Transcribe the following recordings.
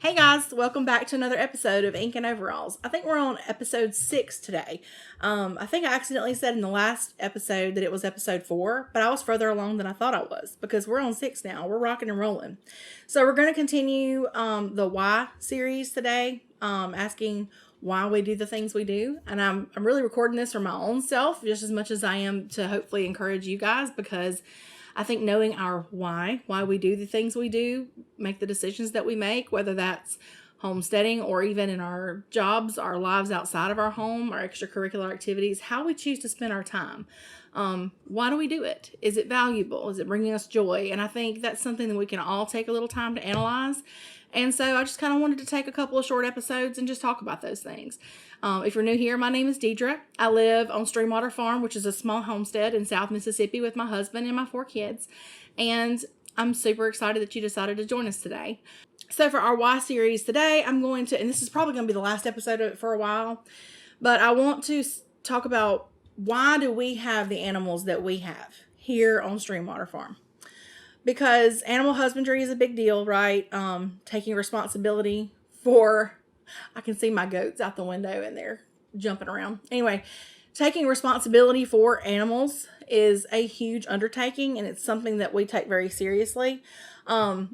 Hey guys, welcome back to another episode of Ink and Overalls. I think we're on episode 6 today. I think I accidentally said in the last episode that it was episode 4, but I was further along than I thought I was because we're on 6 now. We're rocking and rolling. So we're going to continue the why series today, asking why we do the things we do. And I'm really recording this for my own self just as much as I am to hopefully encourage you guys, because I think knowing our why we do the things we do, make the decisions that we make, whether that's homesteading or even in our jobs, our lives outside of our home, our extracurricular activities, how we choose to spend our time. Why do we do it? Is it valuable? Is it bringing us joy? And I think that's something that we can all take a little time to analyze. And so I just kind of wanted to take a couple of short episodes and just talk about those things. If you're new here, my name is Dedra. I live on Streamwater Farm, which is a small homestead in South Mississippi with my husband and my 4 kids. And I'm super excited that you decided to join us today. So for our Why series today, I'm going to, and this is probably going to be the last episode of it for a while, but I want to talk about why do we have the animals that we have here on Streamwater Farm. Because animal husbandry is a big deal, right? Taking responsibility for, I can see my goats out the window and they're jumping around. Anyway, taking responsibility for animals is a huge undertaking, and it's something that we take very seriously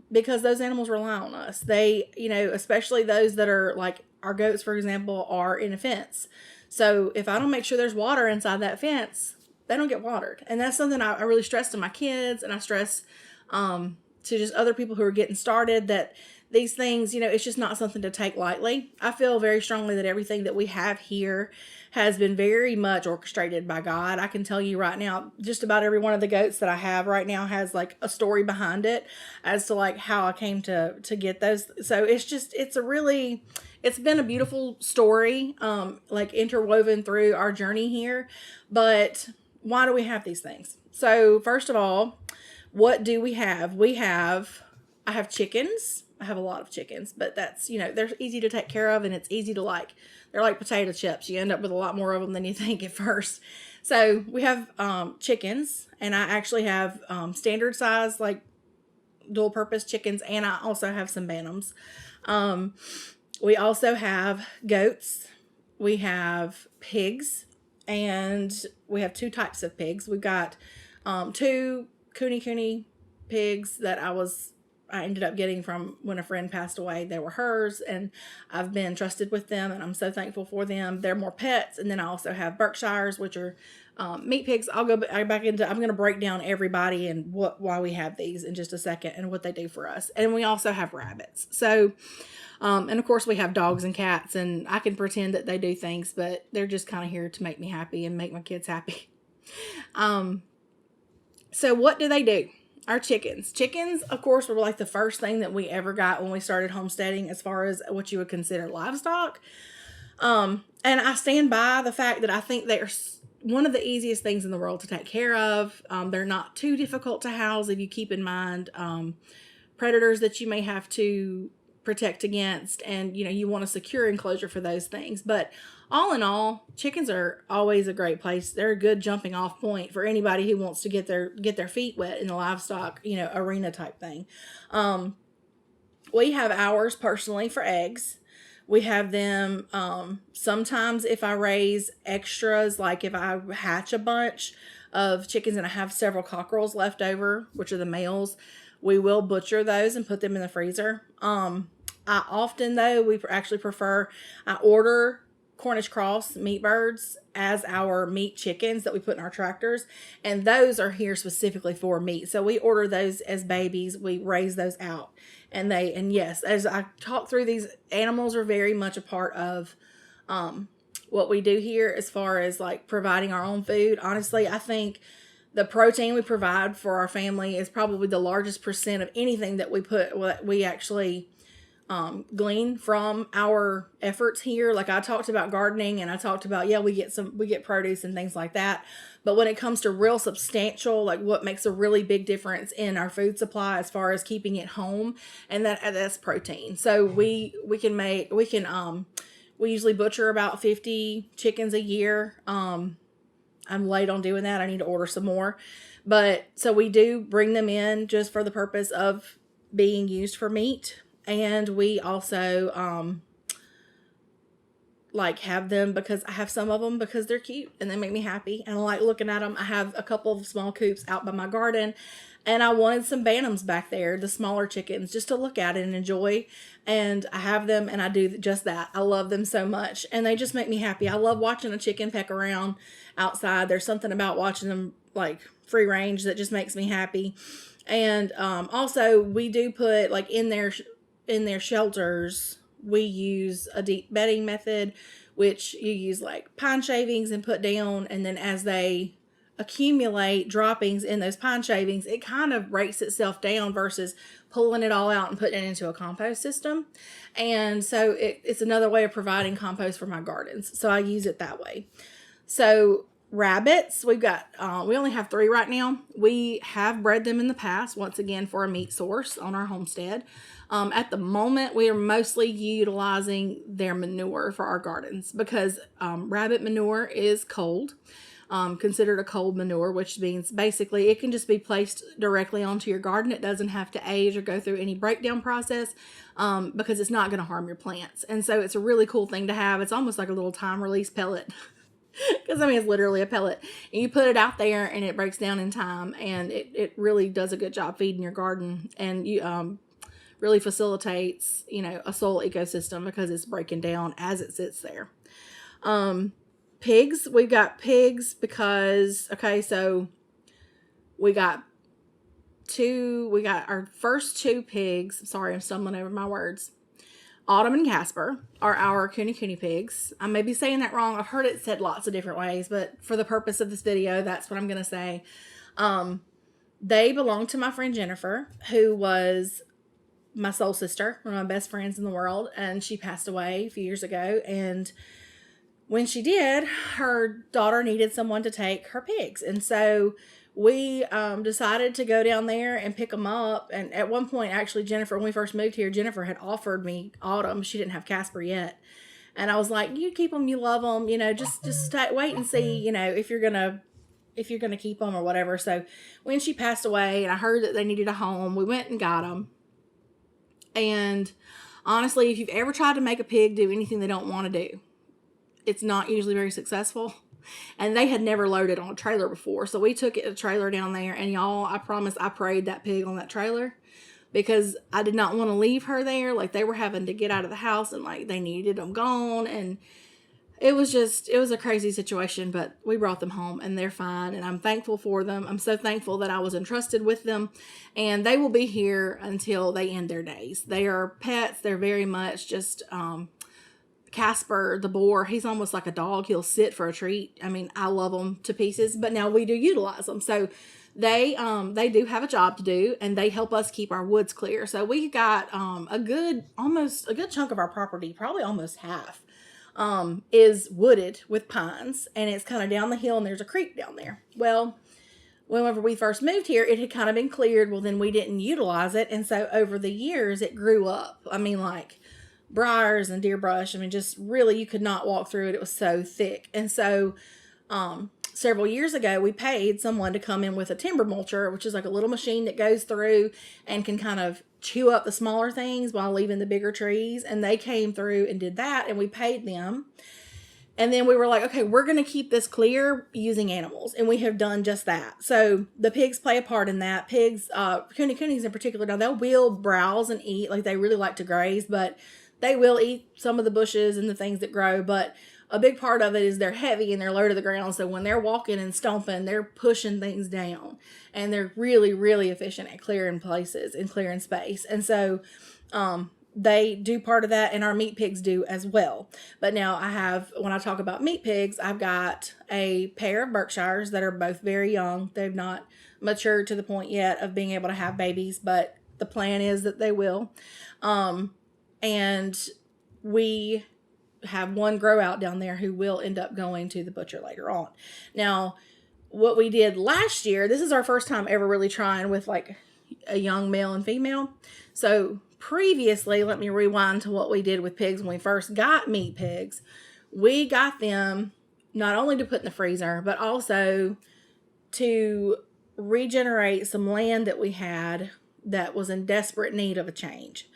because those animals rely on us. They, especially those that are like our goats, for example, are in a fence. So if I don't make sure there's water inside that fence, they don't get watered. And that's something I really stress to my kids, and I stress to just other people who are getting started, that these things, it's just not something to take lightly. I feel very strongly that everything that we have here has been very much orchestrated by God. I can tell you right now, just about every one of the goats that I have right now has like a story behind it as to like how I came to get those. So it's been a beautiful story, like interwoven through our journey here. But why do we have these things? So first of all, what do we have? I have chickens. I have a lot of chickens, but that's, they're easy to take care of, and it's easy to they're like potato chips. You end up with a lot more of them than you think at first. So we have chickens, and I actually have standard size, like dual purpose chickens, and I also have some bantams. We also have goats. We have pigs, and we have 2 types of pigs. We've got 2 Cooney pigs that I ended up getting from when a friend passed away. They were hers, and I've been trusted with them, and I'm so thankful for them. They're more pets. And then I also have Berkshires, which are meat pigs. I'll go back into, I'm going to break down everybody and why we have these in just a second and what they do for us. And we also have rabbits. So, and of course we have dogs and cats, and I can pretend that they do things, but they're just kind of here to make me happy and make my kids happy. So what do they do? Our chickens. Chickens, of course, were like the first thing that we ever got when we started homesteading as far as what you would consider livestock. And I stand by the fact that I think they're one of the easiest things in the world to take care of. They're not too difficult to house if you keep in mind predators that you may have to protect against, and you want a secure enclosure for those things. But all in all, chickens are always a great place. They're a good jumping off point for anybody who wants to get their feet wet in the livestock, arena type thing. We have ours personally for eggs. We have them sometimes if I raise extras, like if I hatch a bunch of chickens and I have several cockerels left over, which are the males, we will butcher those and put them in the freezer. I often, though, we actually prefer, I order Cornish cross meat birds as our meat chickens that we put in our tractors, and those are here specifically for meat. So we order those as babies. We raise those out, and yes, as I talk through, these animals are very much a part of what we do here as far as like providing our own food. Honestly, I think the protein we provide for our family is probably the largest percent of anything that we actually glean from our efforts here. Like I talked about gardening, and I talked about, we get produce and things like that. But when it comes to real substantial, like what makes a really big difference in our food supply as far as keeping it home, and that's protein. So we usually butcher about 50 chickens a year. I'm late on doing that. I need to order some more. But so we do bring them in just for the purpose of being used for meat. And we also like have them because I have some of them because they're cute and they make me happy and I like looking at them. I have a couple of small coops out by my garden, and I wanted some bantams back there, the smaller chickens, just to look at and enjoy. And I have them, and I do just that. I love them so much, and they just make me happy. I love watching a chicken peck around outside. There's something about watching them like free range that just makes me happy. And also we do put like in their shelters, we use a deep bedding method, which you use like pine shavings and put down, and then as they accumulate droppings in those pine shavings, it kind of breaks itself down versus pulling it all out and putting it into a compost system. And so it's another way of providing compost for my gardens. So I use it that way. So rabbits, we only have 3 right now. We have bred them in the past, once again, for a meat source on our homestead. At the moment, we are mostly utilizing their manure for our gardens because rabbit manure is cold. Considered a cold manure, which means basically it can just be placed directly onto your garden. It doesn't have to age or go through any breakdown process because it's not going to harm your plants. And so it's a really cool thing to have. It's almost like a little time release pellet because I mean it's literally a pellet, and you put it out there and it breaks down in time, and it really does a good job feeding your garden, and you really facilitates a soil ecosystem because it's breaking down as it sits there. Pigs, we've got pigs because, so we got our first 2 pigs. Sorry, I'm stumbling over my words. Autumn and Casper are our Kuni pigs. I may be saying that wrong. I've heard it said lots of different ways, but for the purpose of this video, that's what I'm going to say. They belong to my friend Jennifer, who was my soul sister, one of my best friends in the world, and she passed away a few years ago, and when she did, her daughter needed someone to take her pigs. And so we decided to go down there and pick them up. And at one point, actually, Jennifer, when we first moved here, Jennifer had offered me Autumn. She didn't have Casper yet. And I was like, you keep them, you love them, just wait and see, if you're going to keep them or whatever. So when she passed away and I heard that they needed a home, we went and got them. And honestly, if you've ever tried to make a pig do anything they don't want to do, it's not usually very successful. And they had never loaded on a trailer before. So we took a trailer down there, and y'all, I promise I prayed that pig on that trailer because I did not want to leave her there. Like they were having to get out of the house and like they needed them gone. And it was a crazy situation, but we brought them home and they're fine. And I'm thankful for them. I'm so thankful that I was entrusted with them, and they will be here until they end their days. They are pets. They're very much just, Casper, the boar, he's almost like a dog. He'll sit for a treat. I mean, I love them to pieces, but now we do utilize them. So they do have a job to do, and they help us keep our woods clear. So we got a good chunk of our property, probably almost half, is wooded with pines, and it's kind of down the hill, and there's a creek down there. Well, whenever we first moved here, it had kind of been cleared. Well, then we didn't utilize it, and so over the years, it grew up. I mean, like briars and deer brush. I mean, just really, you could not walk through it. It was so thick. And so several years ago, we paid someone to come in with a timber mulcher, which is like a little machine that goes through and can kind of chew up the smaller things while leaving the bigger trees. And they came through and did that, and we paid them. And then we were like, okay, we're going to keep this clear using animals. And we have done just that. So the pigs play a part in that. Pigs, Kunis in particular, now they will browse and eat. Like they really like to graze, but they will eat some of the bushes and the things that grow. But a big part of it is they're heavy and they're low to the ground. So when they're walking and stomping, they're pushing things down. And they're really, really efficient at clearing places and clearing space. And so they do part of that, and our meat pigs do as well. But now when I talk about meat pigs, I've got a pair of Berkshires that are both very young. They've not matured to the point yet of being able to have babies, but the plan is that they will. And we have one grow out down there who will end up going to the butcher later on. Now, what we did last year, this is our first time ever really trying with like a young male and female. So previously, let me rewind to what we did with pigs when we first got meat pigs. We got them not only to put in the freezer, but also to regenerate some land that we had that was in desperate need of a change.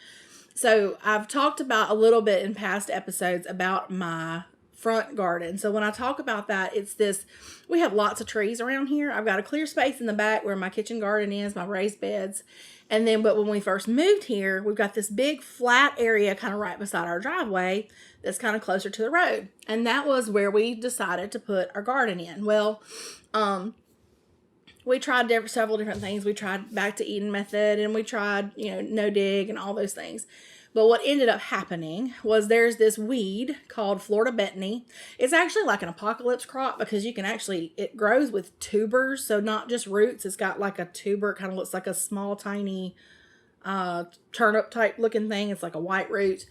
So I've talked about a little bit in past episodes about my front garden. So when I talk about that, it's this, we have lots of trees around here. I've got a clear space in the back where my kitchen garden is, my raised beds. And then, but when we first moved here, we've got this big flat area kind of right beside our driveway that's kind of closer to the road. And that was where we decided to put our garden in. Well, we tried several different things. We tried back to Eden method, and we tried, no dig and all those things. But what ended up happening was there's this weed called Florida Bethany. It's actually like an apocalypse crop because it grows with tubers. So not just roots. It's got like a tuber. It kind of looks like a small, tiny turnip type looking thing. It's like a white root.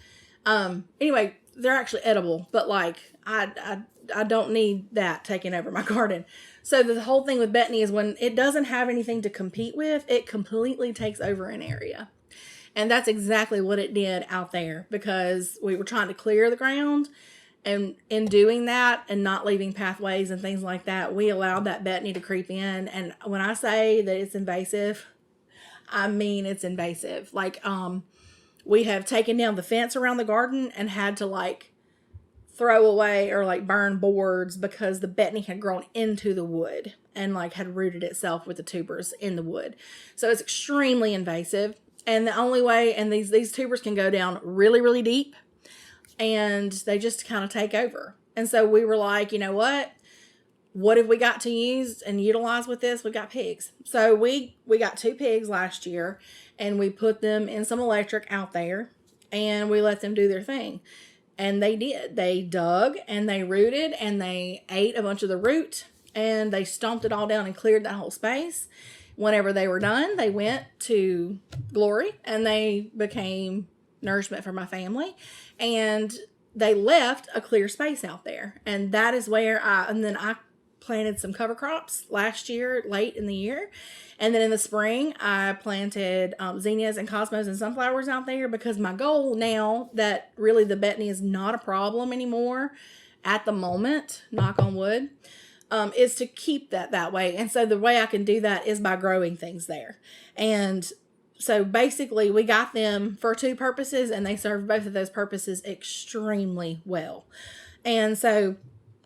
Anyway, they're actually edible, but like I don't need that taking over my garden. So the whole thing with Bethany is when it doesn't have anything to compete with, it completely takes over an area. And that's exactly what it did out there, because we were trying to clear the ground, and in doing that and not leaving pathways and things like that, we allowed that Bethany to creep in. And when I say that it's invasive, I mean it's invasive. Like we have taken down the fence around the garden and had to like throw away or like burn boards because the Bethany had grown into the wood and like had rooted itself with the tubers in the wood. So it's extremely invasive. And the only way, and these tubers can go down really, really deep, and they just kind of take over. And so we were like, you know what have we got to use and utilize with this? We got pigs. So we got 2 pigs last year, and we put them in some electric out there, and we let them do their thing. And they did. They dug, and they rooted, and they ate a bunch of the root, and they stomped it all down and cleared that whole space. Whenever they were done, they went to glory, and they became nourishment for my family, and they left a clear space out there. And that is where I planted some cover crops last year, late in the year. And then in the spring, I planted zinnias and cosmos and sunflowers out there, because my goal now that really the Bethany is not a problem anymore at the moment, knock on wood, is to keep that way. And so the way I can do that is by growing things there. And so basically we got them for 2 purposes, and they serve both of those purposes extremely well. And so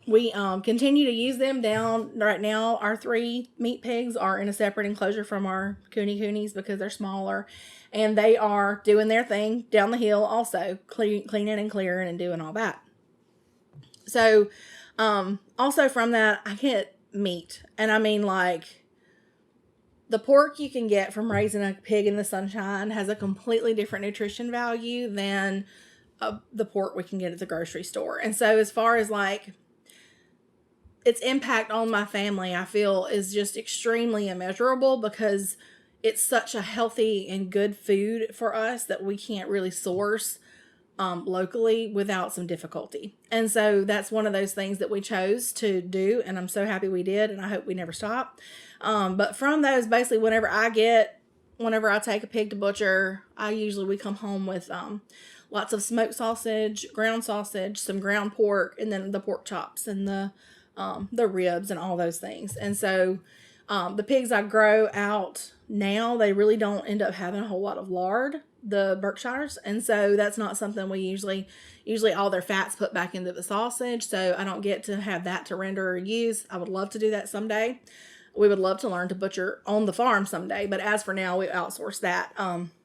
we continue to use them down. Right now, our 3 meat pigs are in a separate enclosure from our coonies because they're smaller, and they are doing their thing down the hill also, cleaning and clearing and doing all that. So also from that, I get meat. And I mean, like, the pork you can get from raising a pig in the sunshine has a completely different nutrition value than the pork we can get at the grocery store. And so as far as like its impact on my family, I feel is just extremely immeasurable, because it's such a healthy and good food for us that we can't really source locally without some difficulty. And so that's one of those things that we chose to do, and I'm so happy we did, and I hope we never stop. But from those, basically whenever I take a pig to butcher, we come home with lots of smoked sausage, ground sausage, some ground pork, and then the pork chops and the ribs and all those things. And so the pigs I grow out now, they really don't end up having a whole lot of lard, the Berkshires. And so that's not something we usually all their fat's put back into the sausage. So I don't get to have that to render or use. I would love to do that someday. We would love to learn to butcher on the farm someday. But as for now, we outsource that.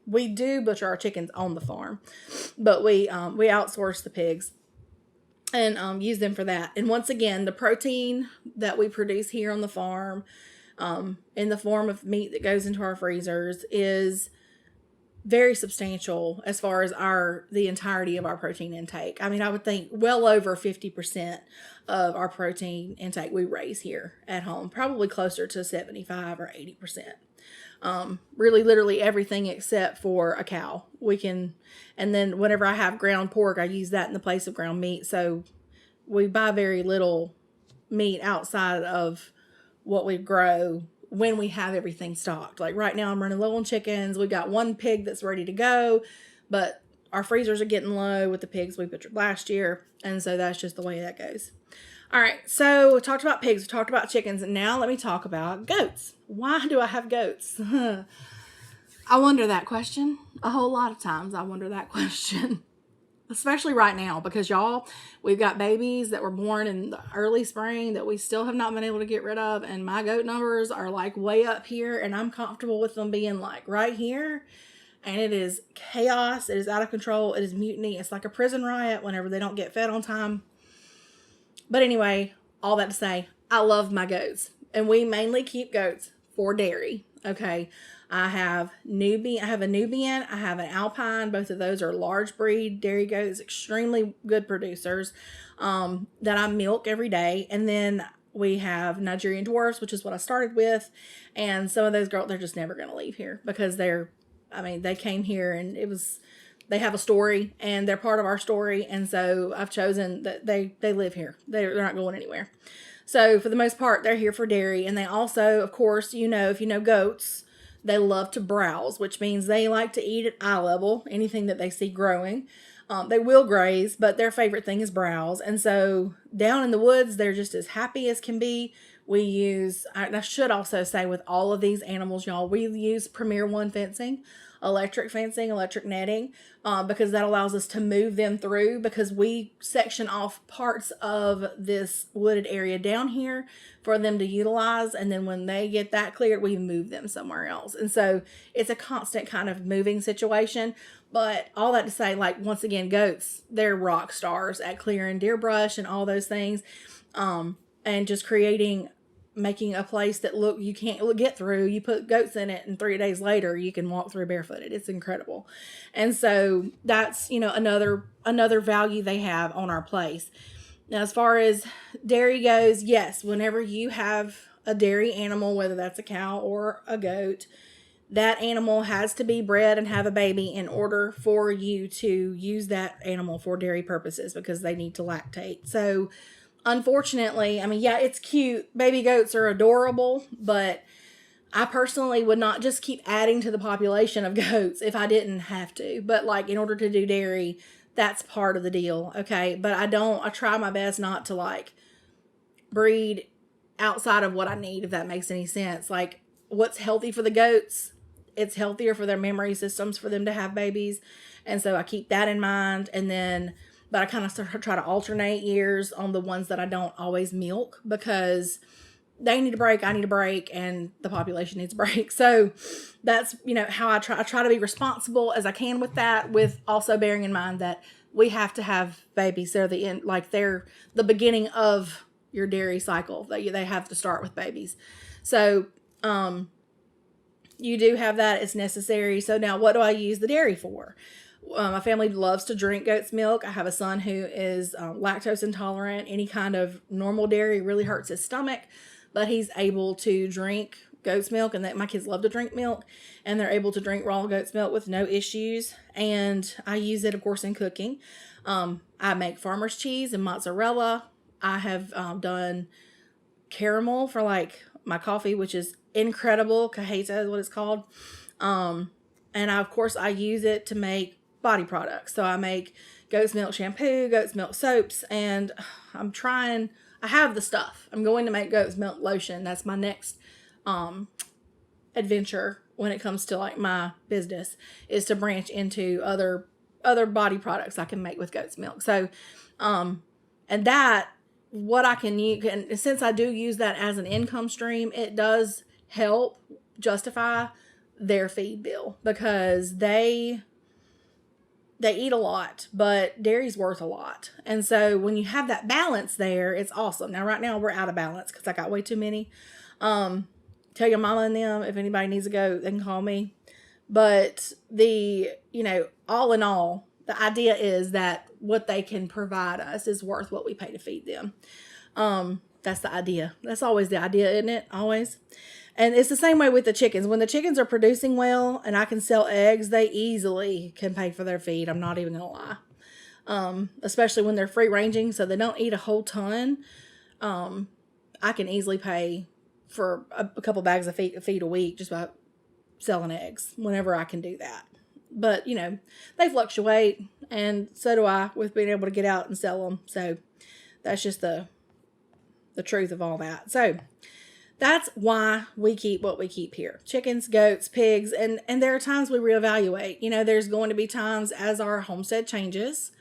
We do butcher our chickens on the farm, but we outsource the pigs and use them for that. And once again, the protein that we produce here on the farm, in the form of meat that goes into our freezers, is very substantial as far as the entirety of our protein intake. I mean, I would think well over 50% of our protein intake we raise here at home, probably closer to 75 or 80%. Really literally everything except for a cow. And then whenever I have ground pork, I use that in the place of ground meat. So we buy very little meat outside of what we grow when we have everything stocked. Like right now I'm running low on chickens. We got 1 pig that's ready to go, but our freezers are getting low with the pigs we butchered last year. And so that's just the way that goes. All right. So we talked about pigs, we talked about chickens, and now let me talk about goats. Why do I have goats? I wonder that question. A whole lot of times I wonder that question. Especially right now, because y'all, we've got babies that were born in the early spring that we still have not been able to get rid of. And my goat numbers are like way up here, and I'm comfortable with them being like right here. And it is chaos. It is out of control. It is mutiny. It's like a prison riot whenever they don't get fed on time. But anyway, all that to say, I love my goats. And we mainly keep goats for dairy. Okay. I have a Nubian, I have an Alpine. Both of those are large breed dairy goats, extremely good producers, that I milk every day. And then we have Nigerian dwarfs, which is what I started with. And some of those girls, they're just never going to leave here because they came here and they have a story and they're part of our story. And so I've chosen that they live here. They're not going anywhere. So for the most part, they're here for dairy. And they also, of course, if you know goats, they love to browse, which means they like to eat at eye level, anything that they see growing. They will graze, but their favorite thing is browse. And so down in the woods, they're just as happy as can be. And I should also say with all of these animals, y'all, we use Premier One fencing, electric netting, because that allows us to move them through, because we section off parts of this wooded area down here for them to utilize. And then when they get that cleared, we move them somewhere else. And so it's a constant kind of moving situation. But all that to say, like, once again, goats, they're rock stars at clearing deer brush and all those things. And just making a place that you can't get through. You put goats in it and 3 days later you can walk through barefooted. It's incredible. And so that's, another value they have on our place. Now, as far as dairy goes, yes, whenever you have a dairy animal, whether that's a cow or a goat, that animal has to be bred and have a baby in order for you to use that animal for dairy purposes, because they need to lactate. So unfortunately, it's cute. Baby goats are adorable, but I personally would not just keep adding to the population of goats if I didn't have to. But like, in order to do dairy, that's part of the deal. Okay. But I try my best not to like breed outside of what I need, if that makes any sense. Like, what's healthy for the goats, it's healthier for their memory systems for them to have babies. And so I keep that in mind. But I kind of try to alternate years on the ones that I don't always milk, because they need a break, I need a break, and the population needs a break. So that's, how I try to be responsible as I can with that, with also bearing in mind that we have to have babies. They're they're the beginning of your dairy cycle. They have to start with babies. So, you do have that. It's necessary. So now, what do I use the dairy for? My family loves to drink goat's milk. I have a son who is lactose intolerant. Any kind of normal dairy really hurts his stomach, but he's able to drink goat's milk, and my kids love to drink milk, and they're able to drink raw goat's milk with no issues. And I use it, of course, in cooking. I make farmer's cheese and mozzarella. I have done caramel for like my coffee, which is incredible. Cajeta is what it's called. And of course I use it to make body products. So I make goat's milk shampoo, goat's milk soaps, and I have the stuff. I'm going to make goat's milk lotion. That's my next adventure when it comes to like my business, is to branch into other body products I can make with goat's milk. So, and that, what I can use, and since I do use that as an income stream, it does help justify their feed bill, because they eat a lot, but dairy's worth a lot. And so when you have that balance there, it's awesome. Now, right now we're out of balance because I got way too many. Tell your mama and them, if anybody needs a goat, they can call me. But all in all, the idea is that what they can provide us is worth what we pay to feed them. That's the idea. That's always the idea, isn't it? Always. And it's the same way with the chickens. When the chickens are producing well and I can sell eggs, they easily can pay for their feed. I'm not even going to lie. Especially when they're free ranging, so they don't eat a whole ton. I can easily pay for a couple bags of feed a week just by selling eggs whenever I can do that. But, they fluctuate, and so do I with being able to get out and sell them. So that's just the truth of all that. So that's why we keep what we keep here. Chickens, goats, pigs, and there are times we reevaluate. You know, there's going to be times as our homestead changes,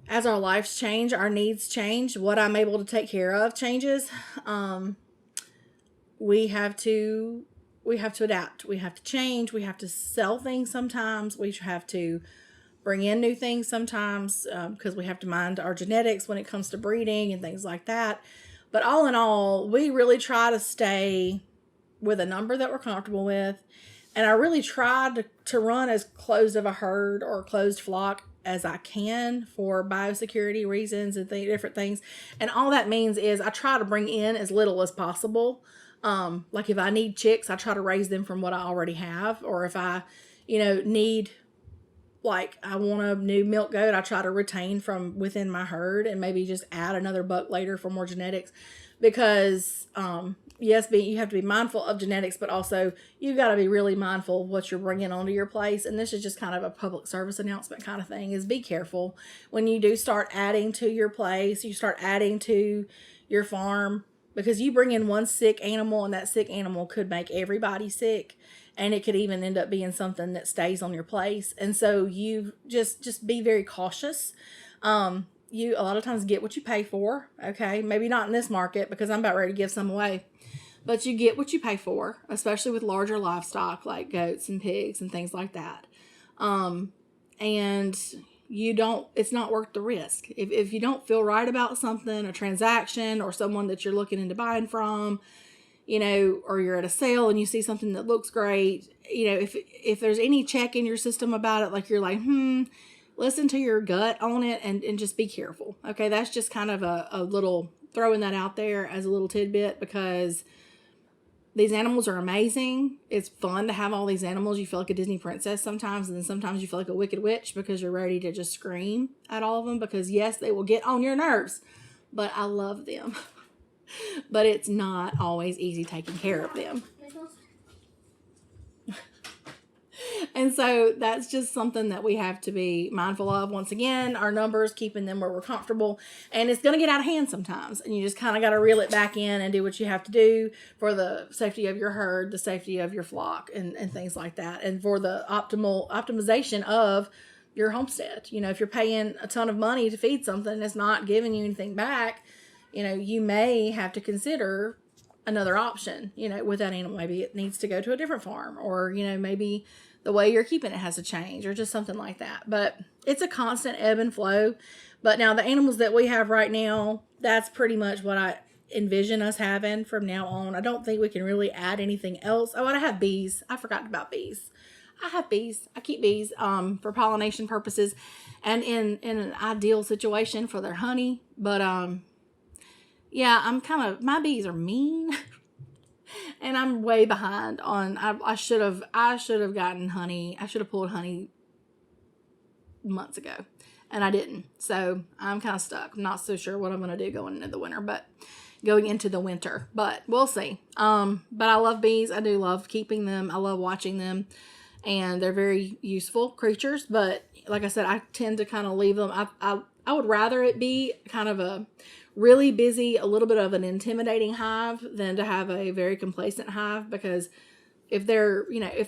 as our lives change, our needs change, what I'm able to take care of changes. We have to adapt. We have to change. We have to sell things sometimes. We have to bring in new things sometimes because we have to mind our genetics when it comes to breeding and things like that. But all in all, we really try to stay with a number that we're comfortable with. And I really try to run as closed of a herd or a closed flock as I can for biosecurity reasons and different things. And all that means is I try to bring in as little as possible. Like if I need chicks, I try to raise them from what I already have. Or if I, need, like I want a new milk goat, I try to retain from within my herd and maybe just add another buck later for more genetics. Because, yes, you have to be mindful of genetics, but also you've got to be really mindful of what you're bringing onto your place. And this is just kind of a public service announcement kind of thing, is be careful when you do start adding to your place, you start adding to your farm, because you bring in one sick animal and that sick animal could make everybody sick, and it could even end up being something that stays on your place. And so you just be very cautious. You a lot of times get what you pay for. Okay. Maybe not in this market because I'm about ready to give some away, but you get what you pay for, especially with larger livestock like goats and pigs and things like that. And it's not worth the risk. If you don't feel right about something, a transaction or someone that you're looking into buying from, or you're at a sale and you see something that looks great, if there's any check in your system about it, like you're like, listen to your gut on it and just be careful. Okay. That's just kind of a little throwing that out there as a little tidbit, because these animals are amazing. It's fun to have all these animals. You feel like a Disney princess sometimes, and then sometimes you feel like a wicked witch because you're ready to just scream at all of them, because yes, they will get on your nerves, but I love them. But it's not always easy taking care of them. And so that's just something that we have to be mindful of. Once again, our numbers, keeping them where we're comfortable. And it's going to get out of hand sometimes. And you just kind of got to reel it back in and do what you have to do for the safety of your herd, the safety of your flock, and things like that. And for the optimization of your homestead. If you're paying a ton of money to feed something that's not giving you anything back, you may have to consider another option, with that animal. Maybe it needs to go to a different farm, or, maybe the way you're keeping it has to change, or just something like that. But it's a constant ebb and flow. But now the animals that we have right now, that's pretty much what I envision us having from now on. I don't think we can really add anything else. Oh, and I have bees. I forgot about bees. I have bees. I keep bees for pollination purposes and in an ideal situation for their honey. But yeah, my bees are mean. And I'm way behind on, I should have gotten honey. I should have pulled honey months ago, and I didn't. So I'm kind of stuck. I'm not so sure what I'm going to do going into the winter, but we'll see. But I love bees. I do love keeping them. I love watching them, and they're very useful creatures. But like I said, I tend to kind of leave them. I would rather it be kind of a really busy, a little bit of an intimidating hive than to have a very complacent hive, because if they're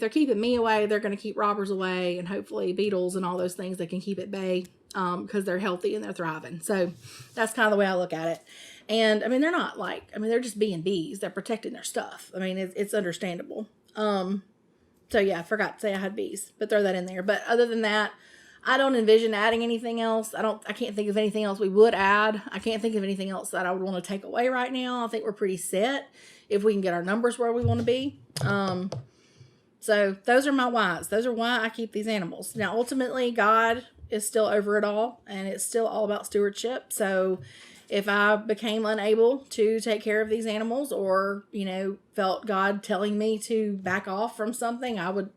keeping me away, they're going to keep robbers away, and hopefully beetles and all those things that can keep at bay, because they're healthy and they're thriving. So that's kind of the way I look at it. And they're not they're just being bees. They're protecting their stuff. It's understandable. So yeah, I forgot to say I had bees, but throw that in there. But other than that, I don't envision adding anything else. I can't think of anything else we would add. I can't think of anything else that I would want to take away right now. I think we're pretty set if we can get our numbers where we want to be. So those are my whys. Those are why I keep these animals. Now, ultimately, God is still over it all, and it's still all about stewardship. So if I became unable to take care of these animals, or, felt God telling me to back off from something, I would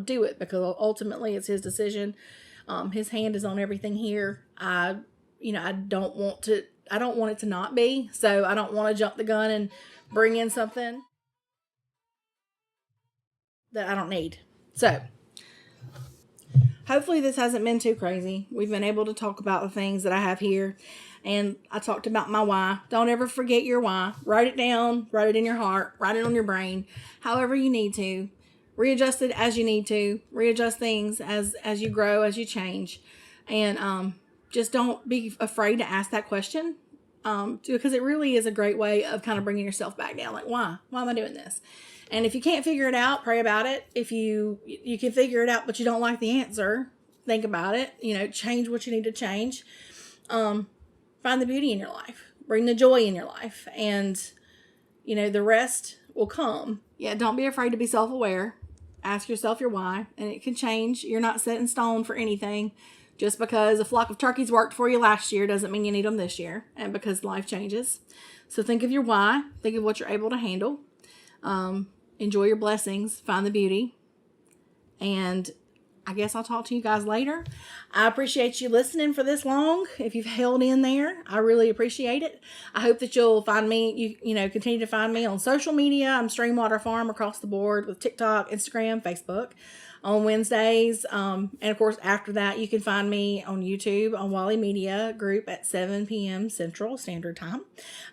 do it, because ultimately it's his decision. His hand is on everything here. I don't want it to not be, so I don't want to jump the gun and bring in something that I don't need. So hopefully this hasn't been too crazy. We've been able to talk about the things that I have here. And I talked about my why. Don't ever forget your why. Write it down, write it in your heart, write it on your brain, however you need to. Readjust it as you need to. Readjust things as you grow, as you change. And just don't be afraid to ask that question. Because it really is a great way of kind of bringing yourself back down. Like, why? Why am I doing this? And if you can't figure it out, pray about it. If you can figure it out, but you don't like the answer, think about it. Change what you need to change. Find the beauty in your life. Bring the joy in your life. And, the rest will come. Yeah, don't be afraid to be self-aware. Ask yourself your why, and it can change. You're not set in stone for anything. Just because a flock of turkeys worked for you last year doesn't mean you need them this year, and because life changes. So think of your why. Think of what you're able to handle. Enjoy your blessings. Find the beauty. And I guess I'll talk to you guys later. I appreciate you listening for this long. If you've held in there, I really appreciate it. I hope that you'll find me, continue to find me on social media. I'm Streamwater Farm across the board with TikTok, Instagram, Facebook on Wednesdays. And of course, after that, you can find me on YouTube on Wally Media Group at 7 p.m. Central Standard Time.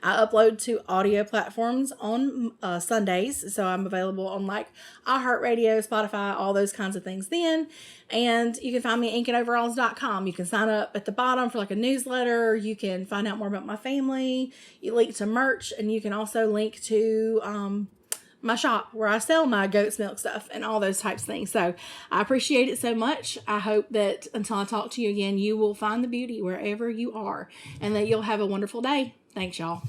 I upload to audio platforms on Sundays. So I'm available on iHeartRadio, Spotify, all those kinds of things then. And you can find me at inkandoveralls.com. You can sign up at the bottom for a newsletter. You can find out more about my family. You link to merch, and you can also link to my shop where I sell my goat's milk stuff and all those types of things. So I appreciate it so much. I hope that until I talk to you again, you will find the beauty wherever you are and that you'll have a wonderful day. Thanks, y'all.